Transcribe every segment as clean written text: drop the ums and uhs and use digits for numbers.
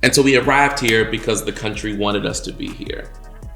And so we arrived here because the country wanted us to be here,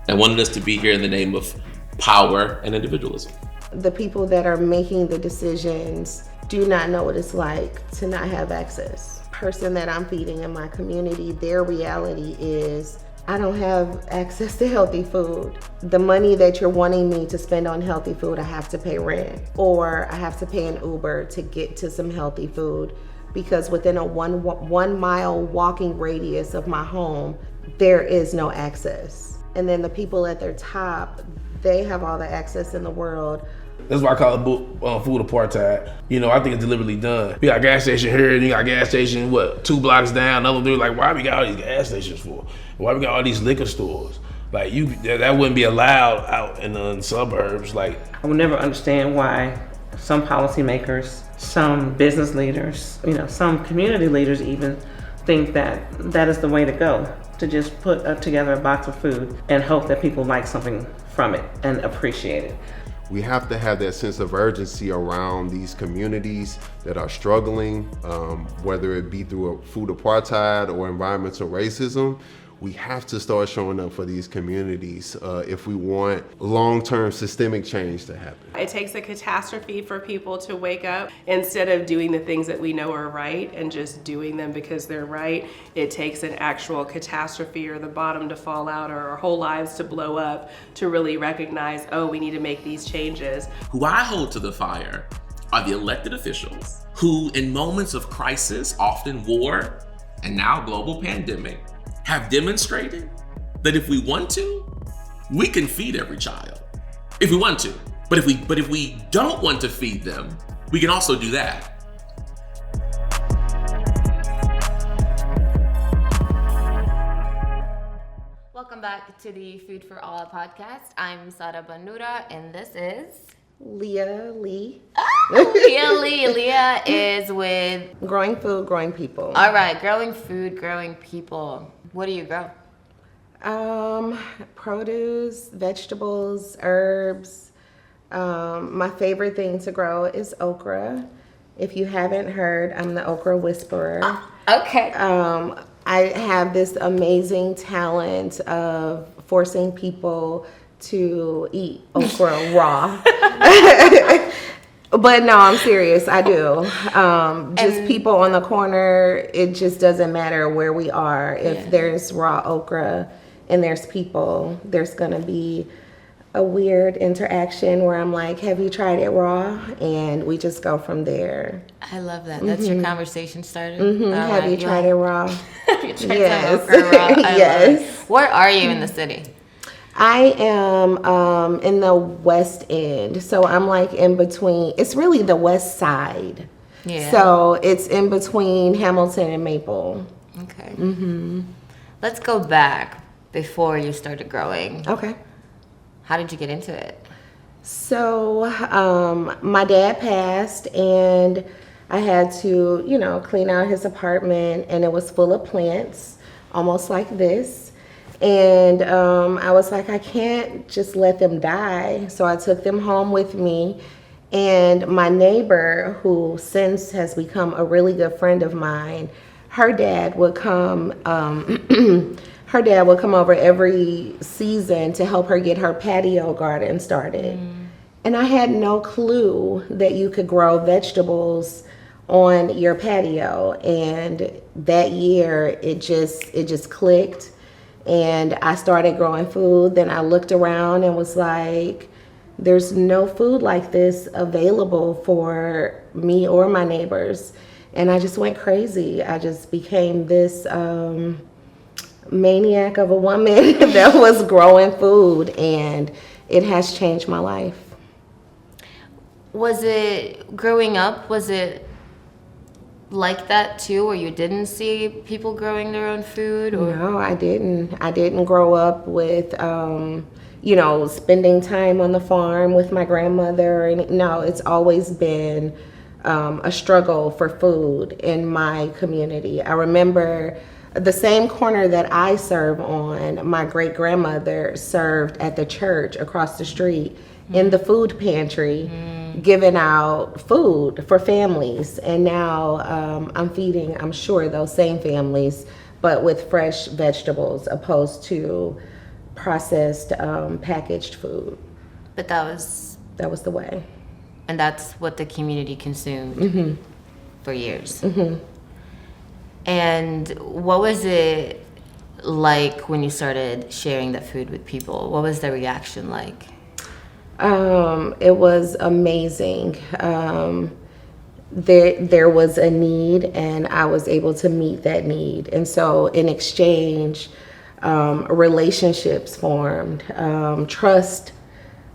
and wanted us to be here in the name of power and individualism. The people that are making the decisions do not know what it's like to not have access. Person that I'm feeding in my community, their reality is, I don't have access to healthy food. The money that you're wanting me to spend on healthy food, I have to pay rent, or I have to pay an Uber to get to some healthy food, because within a one mile walking radius of my home, there is no access. And then the people at their top, they have all the access in the world. That's why I call it food apartheid. You know, I think it's deliberately done. We got a gas station here, and you got a gas station, 2 blocks down. Another dude, like, why we got all these gas stations for? Why we got all these liquor stores? Like, that wouldn't be allowed out in the suburbs. Like, I would never understand why some policymakers, some business leaders, some community leaders even think that that is the way to go, to just put together a box of food and hope that people like something from it and appreciate it. We have to have that sense of urgency around these communities that are struggling, whether it be through a food apartheid or environmental racism. We have to start showing up for these communities if we want long-term systemic change to happen. It takes a catastrophe for people to wake up. Instead of doing the things that we know are right and just doing them because they're right, it takes an actual catastrophe or the bottom to fall out or our whole lives to blow up to really recognize, oh, we need to make these changes. Who I hold to the fire are the elected officials who, in moments of crisis, often war, and now global pandemic, have demonstrated that if we want to, we can feed every child. If we want to. But if we don't want to feed them, we can also do that. Welcome back to the Food for All podcast. I'm Sara Banura, and this is Leah Lee. Leah Lee. Leah is with Growing Food, Growing People. All right, growing food, growing people. What do you grow? Produce, vegetables, herbs. My favorite thing to grow is okra. If you haven't heard, I'm the Okra Whisperer. Okay. I have this amazing talent of forcing people to eat okra raw. But no, I'm serious. I do. Just people on the corner, it just doesn't matter where we are. If there's raw okra and there's people, there's going to be a weird interaction where I'm like, have you tried it raw? And we just go from there. I love that. That's your conversation starter? Have you tried it raw? Have you tried some okra raw? Yes. Where are you in the city? I am in the West End, so I'm like in between. It's really the West Side. Yeah. So it's in between Hamilton and Maple. Okay. Let's go back before you started growing. Okay. How did you get into it? So my dad passed, and I had to, clean out his apartment, and it was full of plants, almost like this. And I was like, I can't just let them die. So I took them home with me. And my neighbor, who since has become a really good friend of mine, her dad would come. Her dad would come over every season to help her get her patio garden started. And I had no clue that you could grow vegetables on your patio. And that year, it just clicked. And I started growing food. Then I looked around and was like, there's no food like this available for me or my neighbors. And I just went crazy. I just became this maniac of a woman that was growing food, and it has changed my life. Was it, growing up, was it like that too, where you didn't see people growing their own food? Or? No, I didn't grow up with spending time on the farm with my grandmother. No, it's always been a struggle for food in my community. I remember the same corner that I serve on, my great grandmother served at the church across the street in the food pantry, giving out food for families. And now I'm feeding, I'm sure, those same families but with fresh vegetables opposed to processed packaged food. But that was the way. And that's what the community consumed for years. And what was it like when you started sharing that food with people? What was the reaction like? It was amazing. There was a need, and I was able to meet that need. And so in exchange, relationships formed, trust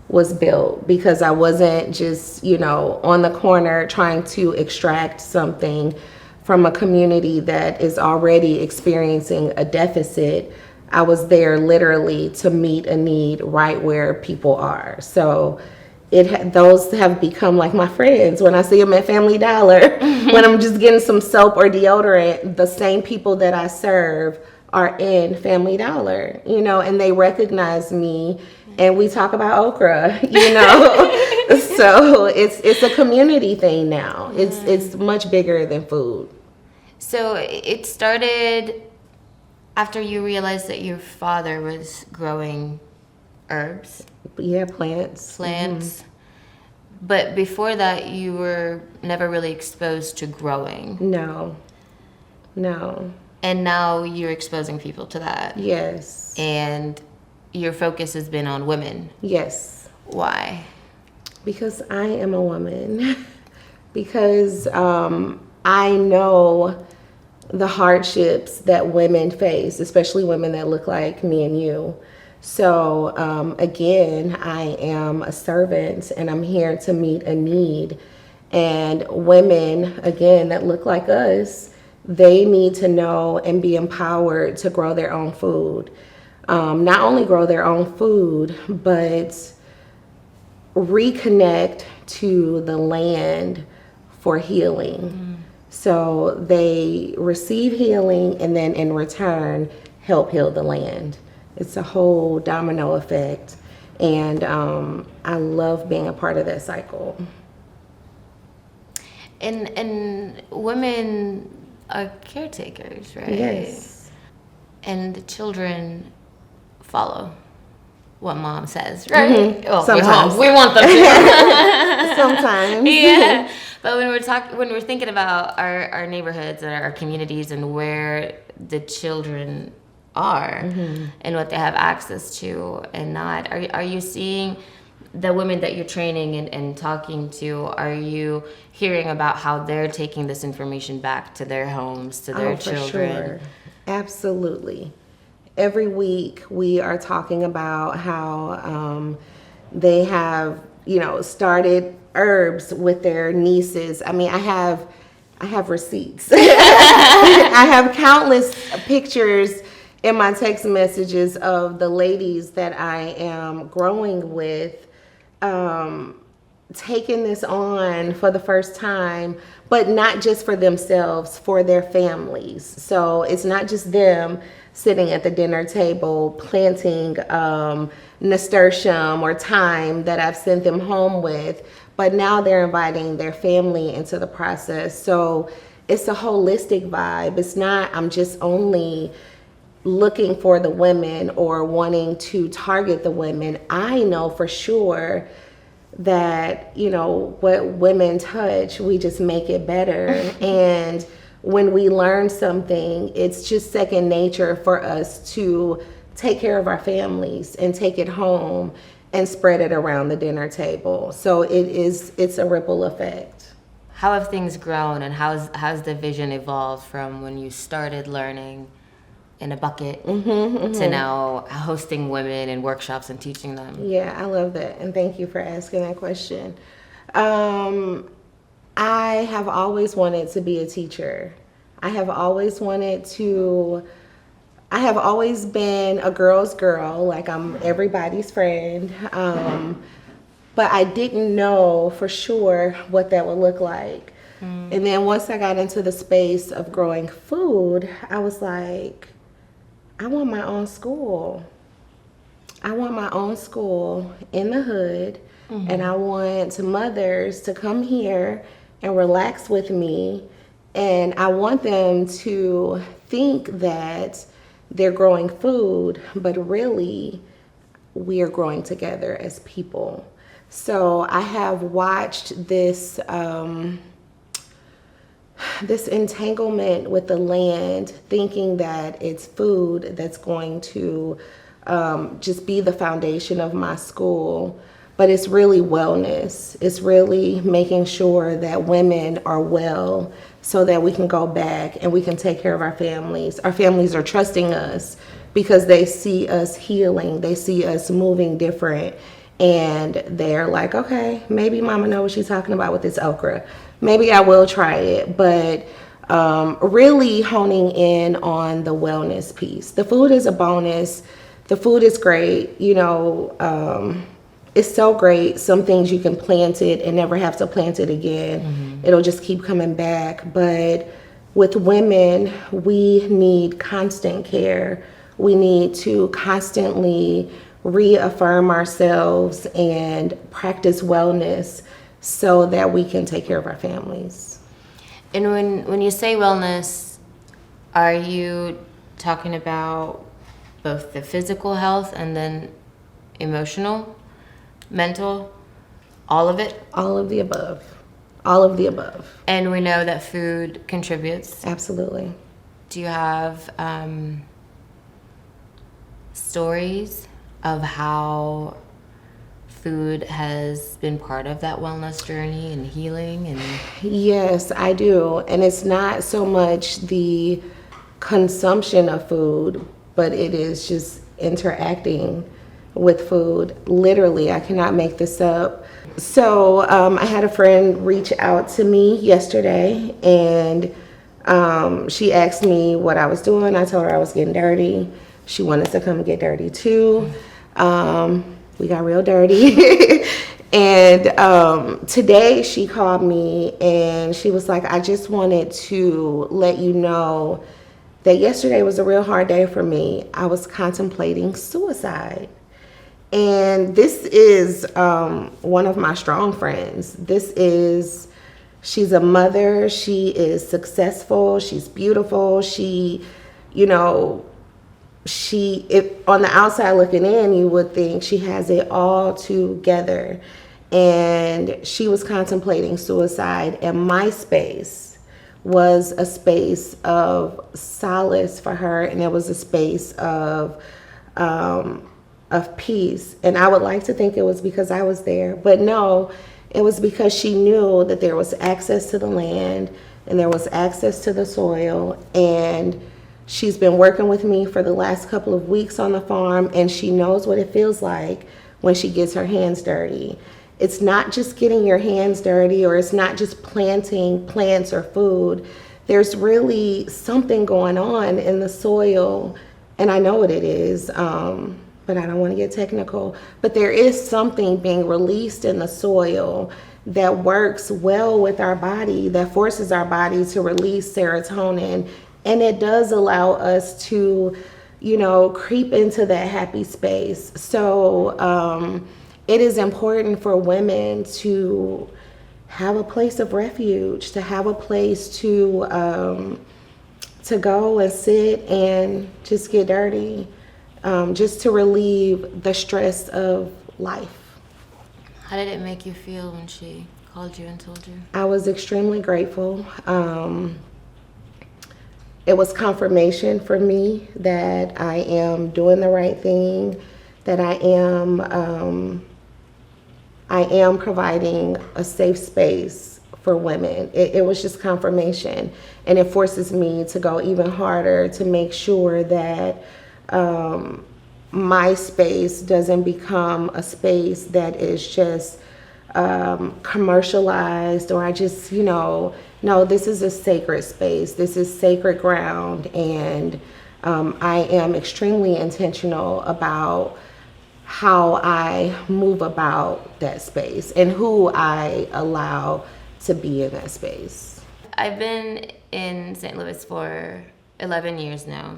was built, because I wasn't just, on the corner trying to extract something from a community that is already experiencing a deficit. I was there literally to meet a need right where people are. So those have become like my friends. When I see them at Family Dollar, when I'm just getting some soap or deodorant, the same people that I serve are in Family Dollar, and they recognize me, and we talk about okra, So it's a community thing now. It's much bigger than food. So it started after you realized that your father was growing herbs, Yeah, plants. but before that you were never really exposed to growing. No. And now you're exposing people to that. Yes. And your focus has been on women. Yes. Why? Because I am a woman. Because I know the hardships that women face, especially women that look like me and you. So again, I am a servant, and I'm here to meet a need. And women, again, that look like us, they need to know and be empowered to grow their own food. Not only grow their own food, but reconnect to the land for healing. So they receive healing, and then in return, help heal the land. It's a whole domino effect. And I love being a part of that cycle. And women are caretakers, right? Yes. And the children follow what mom says, right? Well, Sometimes. we want them to. Sometimes. Yeah. But when we're thinking about our neighborhoods and our communities and where the children are and what they have access to and not, are you seeing the women that you're training and talking to, are you hearing about how they're taking this information back to their homes, to their children? For sure. Absolutely. Every week we are talking about how they have, started herbs with their nieces. I mean, I have receipts. I have countless pictures in my text messages of the ladies that I am growing with, taking this on for the first time, but not just for themselves, for their families. So it's not just them sitting at the dinner table planting nasturtium or thyme that I've sent them home with, but now they're inviting their family into the process. So it's a holistic vibe. It's not, I'm just only looking for the women or wanting to target the women. I know for sure that, what women touch, we just make it better. And when we learn something, it's just second nature for us to take care of our families and take it home and spread it around the dinner table. So it's a ripple effect. How have things grown, and how's the vision evolved from when you started learning in a bucket to now hosting women and workshops and teaching them? Yeah, I love that. And thank you for asking that question. I have always wanted to be a teacher. I have always been a girl's girl, like I'm everybody's friend. But I didn't know for sure what that would look like. And then once I got into the space of growing food, I was like, I want my own school. I want my own school in the hood, and I want mothers to come here and relax with me And I want them to think that they're growing food, but really we are growing together as people. So I have watched this this entanglement with the land, thinking that it's food that's going to just be the foundation of my school. But it's really wellness. It's really making sure that women are well so that we can go back and we can take care of our families. Our families are trusting us because they see us healing. They see us moving different. And they're like, okay, maybe mama knows what she's talking about with this okra. Maybe I will try it. But really honing in on the wellness piece. The food is a bonus. The food is great. You know, it's so great. Some things you can plant it and never have to plant it again. It'll just keep coming back. But with women, we need constant care. We need to constantly reaffirm ourselves and practice wellness so that we can take care of our families. And when you say wellness, are you talking about both the physical health and then emotional? Mental, all of it? All of the above. All of the above. And we know that food contributes. Absolutely. Do you have stories of how food has been part of that wellness journey and healing? And Yes, I do. And it's not so much the consumption of food, but it is just interacting with food. Literally, I cannot make this up. So I had a friend reach out to me yesterday, and she asked me what I was doing. I told her I was getting dirty. She wanted to come get dirty too. We got real dirty. And today she called me and she was like, I just wanted to let you know that yesterday was a real hard day for me. I was contemplating suicide. And this is one of my strong friends. She's a mother. She is successful. She's beautiful. If on the outside looking in, you would think she has it all together. And she was contemplating suicide. And my space was a space of solace for her. And it was a space of peace. And I would like to think it was because I was there, but no, it was because she knew that there was access to the land and there was access to the soil. And she's been working with me for the last couple of weeks on the farm, and she knows what it feels like when she gets her hands dirty. It's not just getting your hands dirty, or it's not just planting plants or food. There's really something going on in the soil, and I know what it is. But I don't want to get technical, but there is something being released in the soil that works well with our body, that forces our body to release serotonin. And it does allow us to, creep into that happy space. So it is important for women to have a place of refuge, to have a place to go and sit and just get dirty. Just to relieve the stress of life. how did it make you feel when she called you and told you? I was extremely grateful. It was confirmation for me that I am doing the right thing, that I am providing a safe space for women. It was just confirmation, and it forces me to go even harder to make sure that my space doesn't become a space that is just commercialized, or I just, no, this is a sacred space. This is sacred ground, and I am extremely intentional about how I move about that space and who I allow to be in that space. I've been in St. Louis for 11 years now.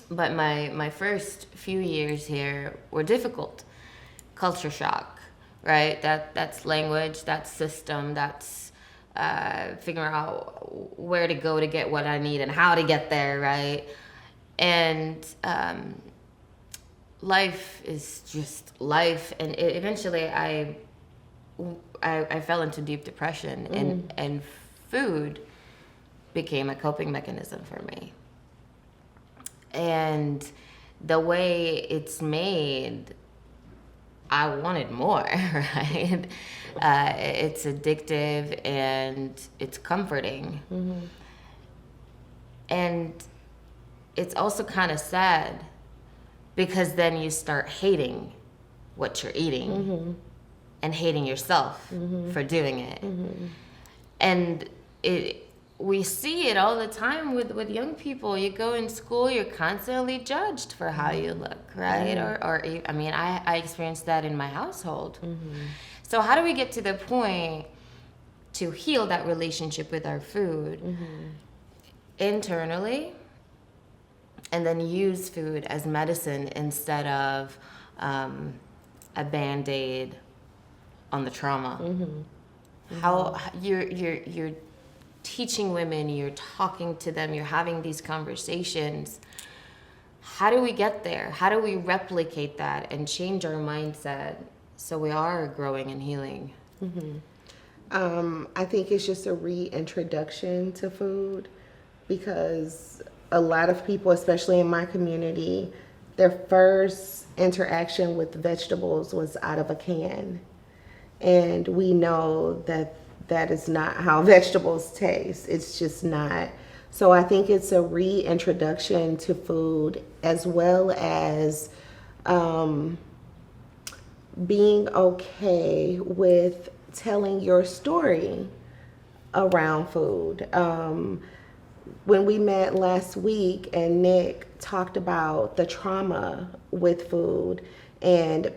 But my first few years here were difficult. Culture shock, right? That's language, that's system, that's figuring out where to go to get what I need and how to get there, right? And life is just life, and eventually I fell into deep depression, and food became a coping mechanism for me. And the way it's made, I wanted more, right? It's addictive and it's comforting. And it's also kind of sad because then you start hating what you're eating and hating yourself for doing it. And we see it all the time with young people. You go in school, you're constantly judged for how you look, right? Or I mean, I experienced that in my household. So how do we get to the point to heal that relationship with our food internally, and then use food as medicine instead of a Band-Aid on the trauma? How you're teaching women, you're talking to them, you're having these conversations. How do we get there? How do we replicate that and change our mindset so we are growing and healing? I think it's just a reintroduction to food, because a lot of people, especially in my community, their first interaction with vegetables was out of a can. And we know that that is not how vegetables taste. It's just not. So I think it's a reintroduction to food, as well as being okay with telling your story around food. When we met last week and Nick talked about the trauma with food, and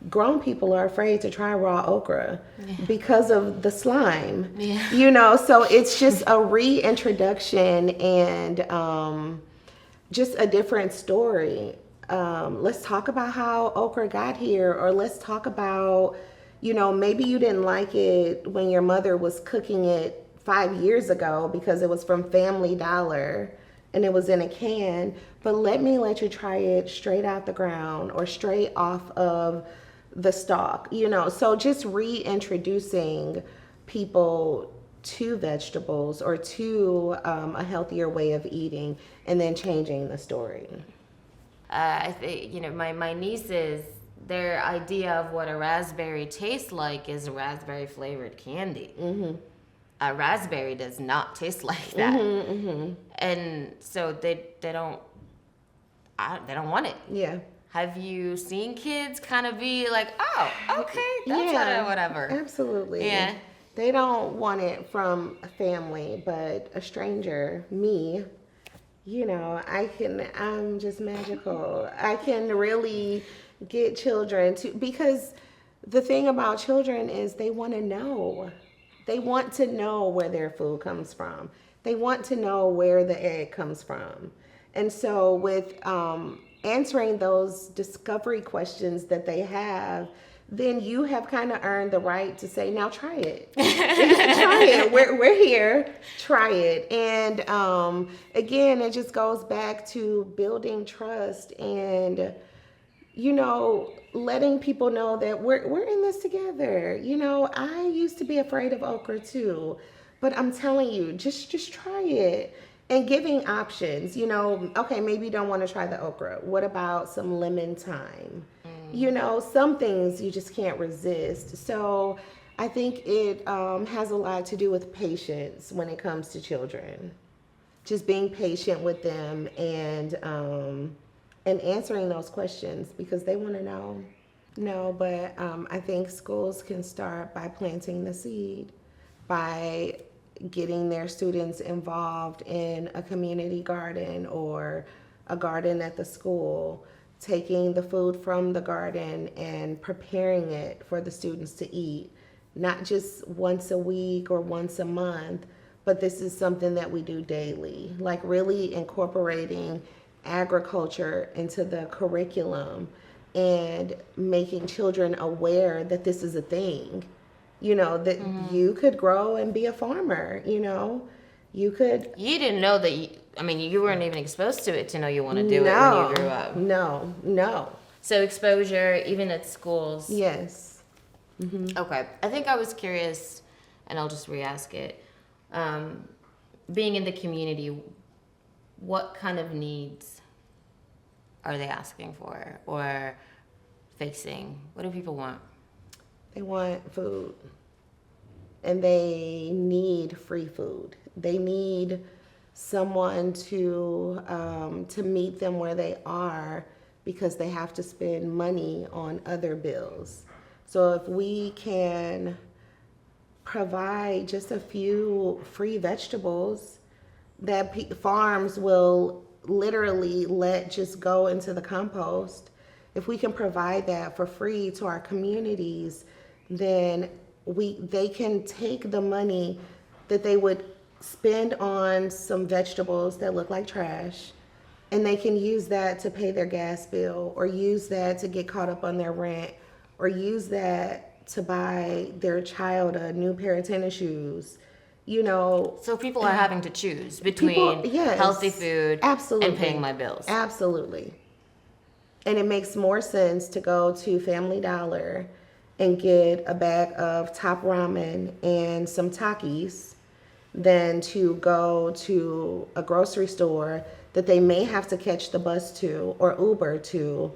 grown people are afraid to try raw okra because of the slime. So it's just a reintroduction and just a different story. Let's talk about how okra got here, or let's talk about, maybe you didn't like it when your mother was cooking it 5 years ago because it was from Family Dollar and it was in a can, but let you try it straight out the ground or straight off of the stalk, so just reintroducing people to vegetables or to a healthier way of eating, and then changing the story. I think, my nieces, their idea of what a raspberry tastes like is raspberry flavored candy. A raspberry does not taste like that. And so they don't want it. Yeah. Have you seen kids kind of be like, oh, okay, that's whatever? Absolutely. Yeah. They don't want it from a family, but a stranger, me, I'm just magical. I can really get children to, because the thing about children is they want to know. They want to know where their food comes from. They want to know where the egg comes from. And so with answering those discovery questions that they have, then you have kind of earned the right to say, now try it. Try it. We're here. Try it. And again, it just goes back to building trust and, letting people know that we're in this together. I used to be afraid of okra too, but I'm telling you, just try it. And giving options, okay, maybe you don't want to try the okra. What about some lemon thyme? Some things you just can't resist. So I think it has a lot to do with patience when it comes to children. Just being patient with them and answering those questions because they want to know. No, but I think schools can start by planting the seed, by getting their students involved in a community garden or a garden at the school, taking the food from the garden and preparing it for the students to eat, not just once a week or once a month, but this is something that we do daily, like really incorporating agriculture into the curriculum and making children aware that this is a thing. You know, that you could grow and be a farmer, you know. You could. You didn't know that, you weren't even exposed to it to know you want to do it when you grew up. No. So exposure, even at schools. Yes. Okay. I think I was curious, and I'll just re-ask it. Being in the community, what kind of needs are they asking for or facing? What do people want? They want food. And they need free food. They need someone to meet them where they are, because they have to spend money on other bills. So if we can provide just a few free vegetables that farms will literally let just go into the compost, if we can provide that for free to our communities, then they can take the money that they would spend on some vegetables that look like trash, and they can use that to pay their gas bill, or use that to get caught up on their rent, or use that to buy their child a new pair of tennis shoes. You know, so people are having to choose between healthy food absolutely, and paying my bills. Absolutely. And it makes more sense to go to Family Dollar and get a bag of Top Ramen and some Takis than to go to a grocery store that they may have to catch the bus to or Uber to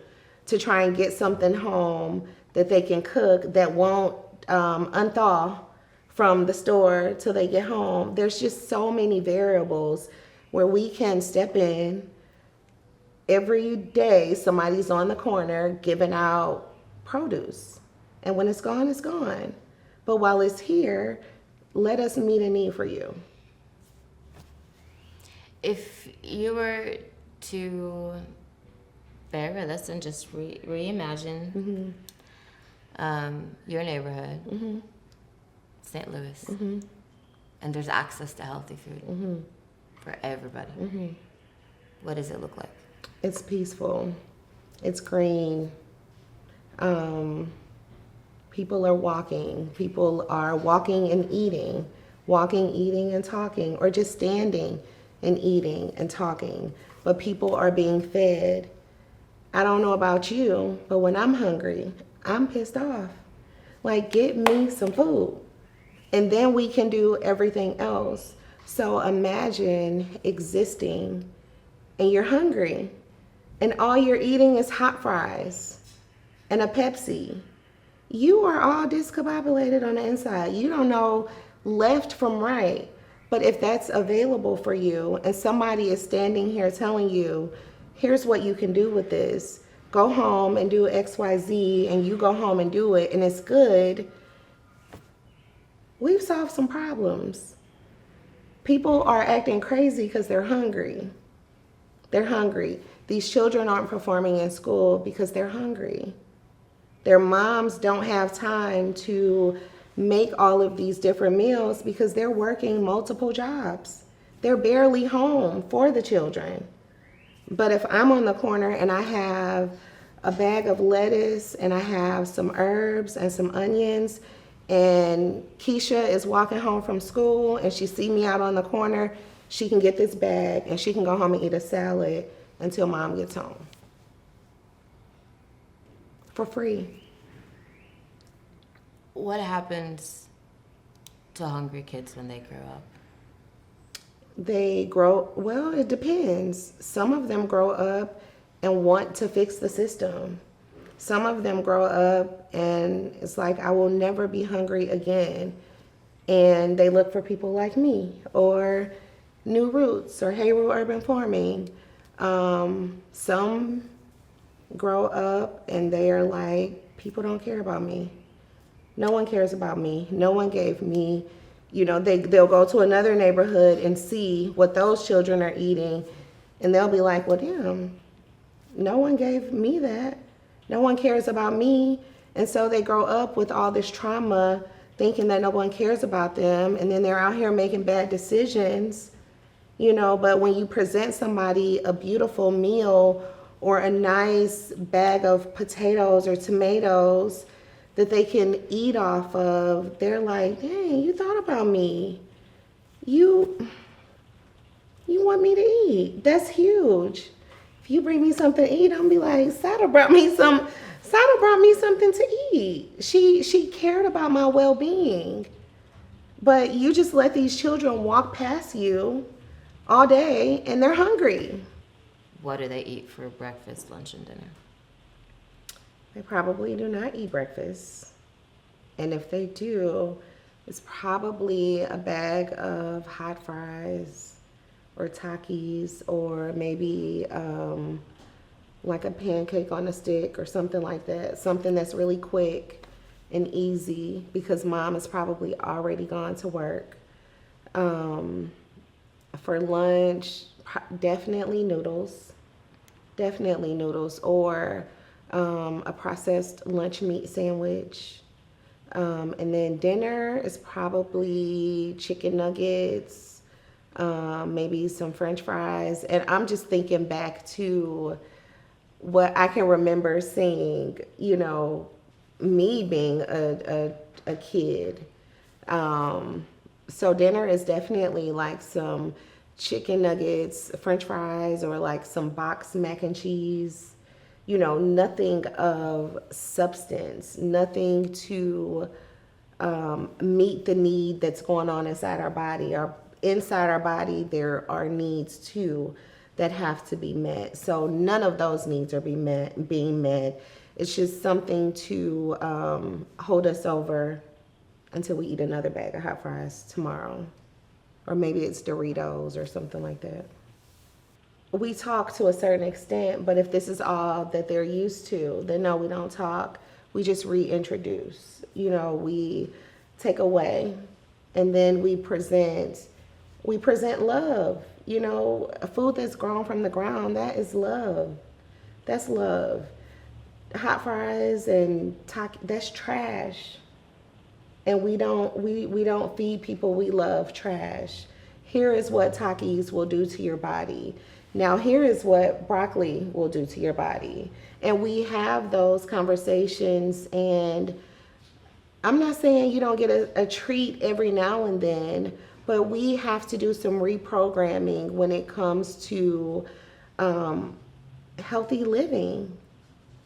try and get something home that they can cook that won't unthaw from the store till they get home. There's just so many variables where we can step in. Every day somebody's on the corner giving out produce, and when it's gone, it's gone. But while it's here, let us meet a need for you. If you were to bear with us and just reimagine your neighborhood, St. Louis, and there's access to healthy food for everybody, what does it look like? It's peaceful. It's green. People are walking. People are walking and eating, eating, and talking, or just standing and eating and talking. But people are being fed. I don't know about you, but when I'm hungry, I'm pissed off. Like, get me some food. And then we can do everything else. So imagine existing and you're hungry and all you're eating is hot fries and a Pepsi. You are all discombobulated on the inside. You don't know left from right. But if that's available for you and somebody is standing here telling you, here's what you can do with this, go home and do XYZ, and you go home and do it, and it's good, we've solved some problems. People are acting crazy because they're hungry. They're hungry. These children aren't performing in school because they're hungry. Their moms don't have time to make all of these different meals because they're working multiple jobs. They're barely home for the children. But if I'm on the corner and I have a bag of lettuce and I have some herbs and some onions, and Keisha is walking home from school and she see me out on the corner, she can get this bag and she can go home and eat a salad until mom gets home. For free. What happens to hungry kids when they grow up? They grow, well, it depends. Some of them grow up and want to fix the system. Some of them grow up and it's like, I will never be hungry again. And they look for people like me or New Roots or Hayru Urban Farming. Some grow up and they are like, people don't care about me. No one cares about me. No one gave me, they'll go to another neighborhood and see what those children are eating. And they'll be like, well, damn, no one gave me that. No one cares about me. And so they grow up with all this trauma thinking that no one cares about them. And then they're out here making bad decisions, but when you present somebody a beautiful meal or a nice bag of potatoes or tomatoes, that they can eat off of, they're like, dang, you thought about me. You want me to eat. That's huge. If you bring me something to eat, I'll be like, Sada brought me something to eat. She cared about my well-being. But you just let these children walk past you all day and they're hungry. What do they eat for breakfast, lunch, and dinner? They probably do not eat breakfast. And if they do, it's probably a bag of hot fries or Takis, or maybe like a pancake on a stick or something like that. Something that's really quick and easy because mom is probably already gone to work. For lunch, definitely noodles, or a processed lunch meat sandwich. And then dinner is probably chicken nuggets, maybe some French fries. And I'm just thinking back to what I can remember seeing, you know, me being a kid. So dinner is definitely like some chicken nuggets, French fries, or like some boxed mac and cheese. You know, nothing of substance, nothing to meet the need that's going on inside our body. Or inside our body, there are needs too that have to be met. So none of those needs are being met. It's just something to hold us over until we eat another bag of hot fries tomorrow. Or maybe it's Doritos or something like that. We talk to a certain extent, but if this is all that they're used to, then no, we don't talk. We just reintroduce. You know, we take away and then we present love. You know, a food that's grown from the ground, that is love. That's love. Hot fries and that's trash. And we don't feed people we love trash. Here is what Takis will do to your body. Now here is what broccoli will do to your body. And we have those conversations, and I'm not saying you don't get a treat every now and then, but we have to do some reprogramming when it comes to healthy living.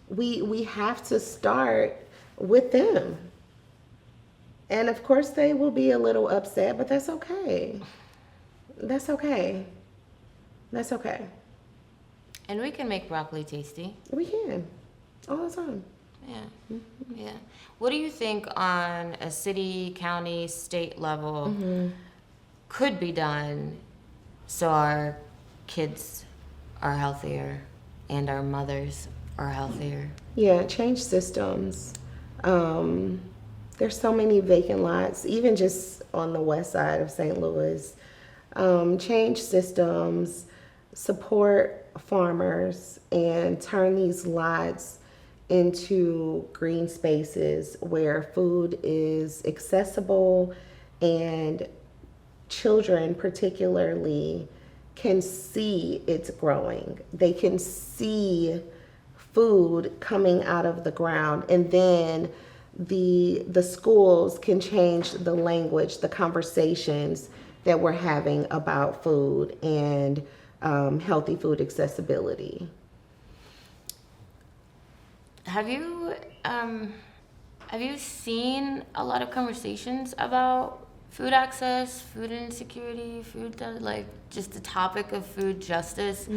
We have to start with them. And of course they will be a little upset, but that's okay. That's okay. That's okay. And we can make broccoli tasty. We can. All the time. Yeah. Yeah. What do you think on a city, county, state level could be done so our kids are healthier and our mothers are healthier? Yeah, change systems. There's so many vacant lots, even just on the west side of St. Louis. Change systems, support farmers, and turn these lots into green spaces where food is accessible and children particularly can see it's growing. They can see food coming out of the ground, and then the schools can change the language, the conversations that we're having about food and healthy food accessibility. Have you seen a lot of conversations about food access, food insecurity, like just the topic of food justice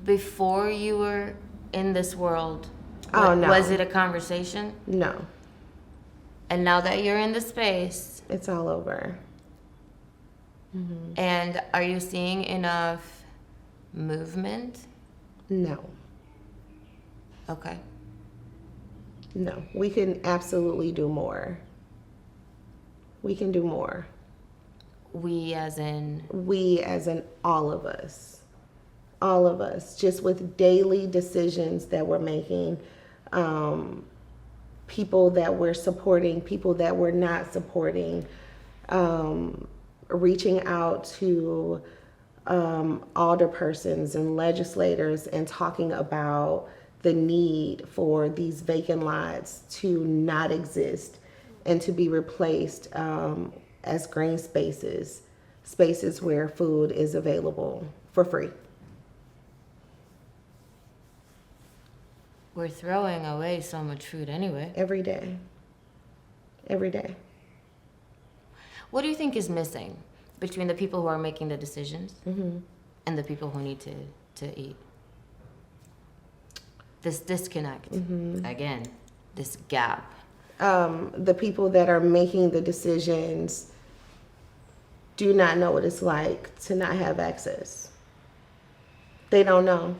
before you were in this world? Oh, no. Was it a conversation? No. And now that you're in the space, It's all over. and are you seeing enough movement? No. Okay. No. We can absolutely do more. We can do more. We as in All of us. All of us, just with daily decisions that we're making, people that we're supporting, people that we're not supporting, reaching out to alderpersons and legislators and talking about the need for these vacant lots to not exist and to be replaced as green spaces where food is available for free. We're throwing away so much food anyway. Every day. What do you think is missing between the people who are making the decisions Mm-hmm. and the people who need to eat? This disconnect, again, this gap. The people that are making the decisions do not know what it's like to not have access. They don't know.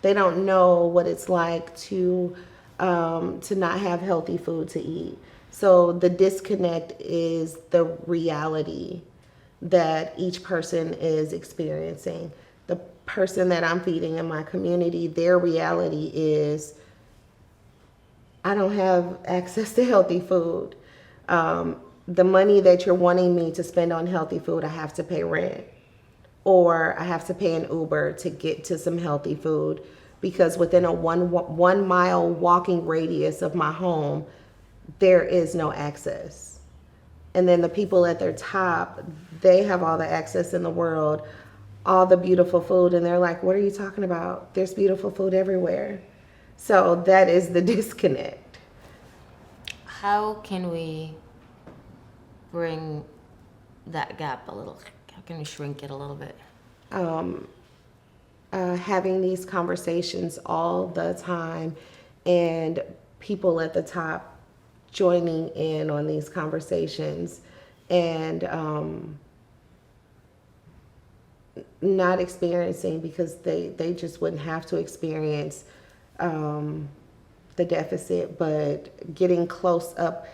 They don't know what it's like to not have healthy food to eat. So the disconnect is the reality that each person is experiencing. The person that I'm feeding in my community, their reality is, I don't have access to healthy food. The money that you're wanting me to spend on healthy food, I have to pay rent, or I have to pay an Uber to get to some healthy food, because within a 1 mile walking radius of my home, there is no access. And then the people at their top, they have all the access in the world, all the beautiful food, and they're like, what are you talking about? There's beautiful food everywhere. So that is the disconnect. How can we bring that gap a little? How can we shrink it a little bit? Having these conversations all the time, and people at the top joining in on these conversations, and not experiencing, because they just wouldn't have to experience the deficit, but getting close up,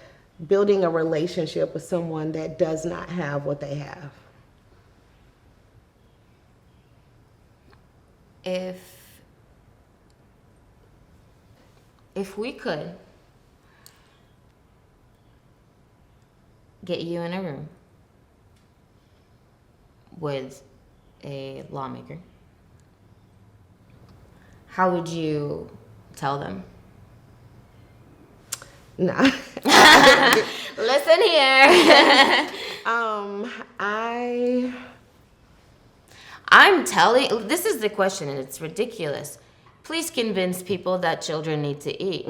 building a relationship with someone that does not have what they have. If we could get you in a room with a lawmaker, how would you tell them? No. Listen here. I'm telling, this is the question, and it's ridiculous. Please convince people that children need to eat.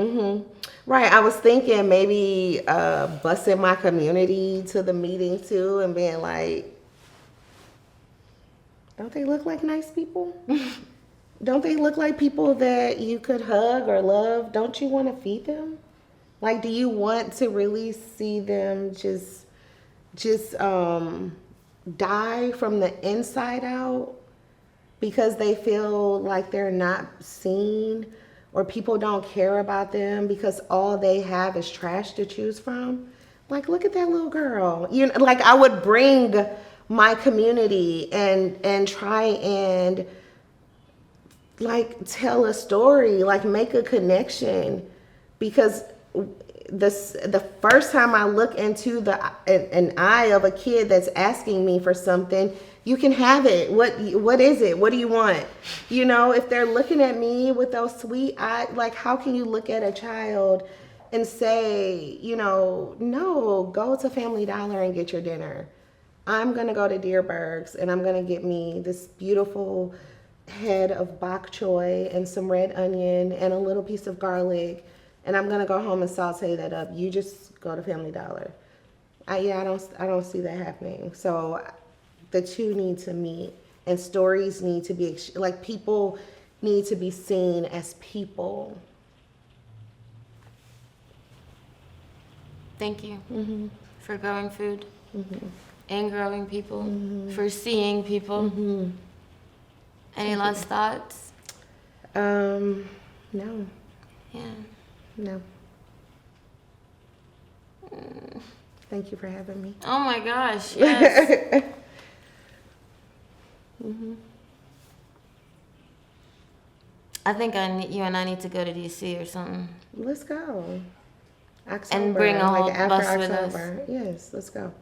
Right. I was thinking maybe busing my community to the meeting too, and being like, don't they look like nice people? Don't they look like people that you could hug or love? Don't you want to feed them? Like, do you want to really see them just die from the inside out because they feel like they're not seen, or people don't care about them because all they have is trash to choose from? Like, look at that little girl. You know, like, I would bring my community and try and like tell a story, like make a connection, because the first time I look into an eye of a kid that's asking me for something, you can have it. What is it? What do you want? You know, if they're looking at me with those sweet eyes, like, how can you look at a child and say, you know, no, go to Family Dollar and get your dinner. I'm gonna go to Deerberg's and I'm gonna get me this beautiful head of bok choy and some red onion and a little piece of garlic, and I'm gonna go home and saute that up. You just go to Family Dollar. I don't see that happening. So the two need to meet, and stories need to be, like, people need to be seen as people. Thank you for growing food and growing people, for seeing people. Any last thoughts? No. Yeah. No. Thank you for having me. Oh my gosh, yes. I think you and I need to go to DC or something. Let's go. October, And bring a whole after bus with October. Yes, let's go.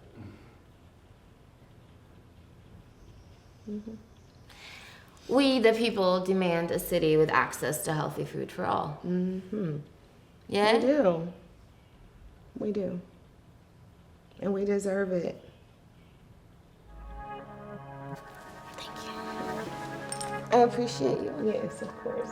We, the people, demand a city with access to healthy food for all. Mm-hmm. Yeah? We do. We do. And we deserve it. Thank you. I appreciate you. Yes, of course.